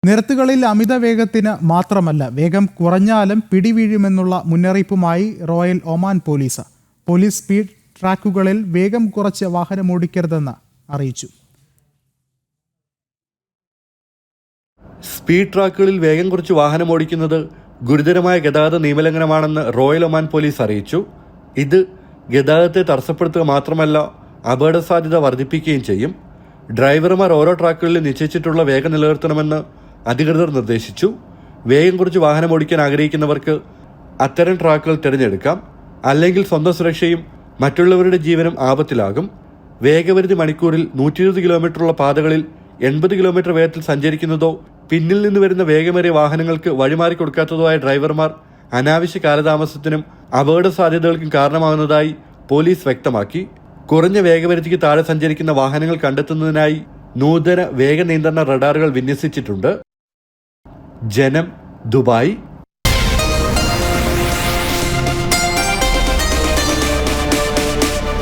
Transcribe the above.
നിരത്തുകളിൽ അമിത വേഗത്തിന് മാത്രമല്ല, വേഗം കുറഞ്ഞാലും പിടിവീഴുമെന്നുള്ള മുന്നറിയിപ്പുമായി royal Oman police. Police speed ട്രാക്കുകളിൽ വേഗം കുറച്ച് വാഹനമോടിക്കരുതെന്ന് അറിയിച്ചു. സ്പീഡ് ട്രാക്കുകളിൽ വേഗം കുറച്ച് വാഹനമോടിക്കുന്നത് ഗുരുതരമായ ഗതാഗത നിയമലംഘനമാണെന്ന് റോയൽ ഒമാൻ പോലീസ് അറിയിച്ചു. ഇത് ഗതാഗതത്തെ തടസ്സപ്പെടുത്തുക മാത്രമല്ല, അപകട സാധ്യത വർദ്ധിപ്പിക്കുകയും ചെയ്യും. ഡ്രൈവർമാർ ഓരോ ട്രാക്കുകളിലും നിശ്ചയിച്ചിട്ടുള്ള വേഗം നിലനിർത്തണമെന്ന് അധികൃതർ നിർദ്ദേശിച്ചു. വേഗം കുറച്ച് വാഹനം ഓടിക്കാൻ ആഗ്രഹിക്കുന്നവർക്ക് അത്തരം ട്രാക്കുകൾ തിരഞ്ഞെടുക്കാം. അല്ലെങ്കിൽ സ്വന്തം സുരക്ഷയും മറ്റുള്ളവരുടെ ജീവനും ആപത്തിലാകും. വേഗപരിധി മണിക്കൂറിൽ 120 കിലോമീറ്ററുള്ള പാതകളിൽ 80 കിലോമീറ്റർ വേഗത്തിൽ സഞ്ചരിക്കുന്നതോ പിന്നിൽ നിന്ന് വരുന്ന വേഗമേറിയ വാഹനങ്ങൾക്ക് വഴിമാറി കൊടുക്കാത്തതോ ആയ ഡ്രൈവർമാർ അനാവശ്യ കാലതാമസത്തിനും അപകട സാധ്യതകൾക്കും കാരണമാകുന്നതായി പോലീസ് വ്യക്തമാക്കി. കുറഞ്ഞ വേഗപരിധിക്ക് താഴെ സഞ്ചരിക്കുന്ന വാഹനങ്ങൾ കണ്ടെത്തുന്നതിനായി നൂതന വേഗ നിയന്ത്രണ റഡാറുകൾ വിന്യസിച്ചിട്ടുണ്ട്. ജനം, ദുബായ്.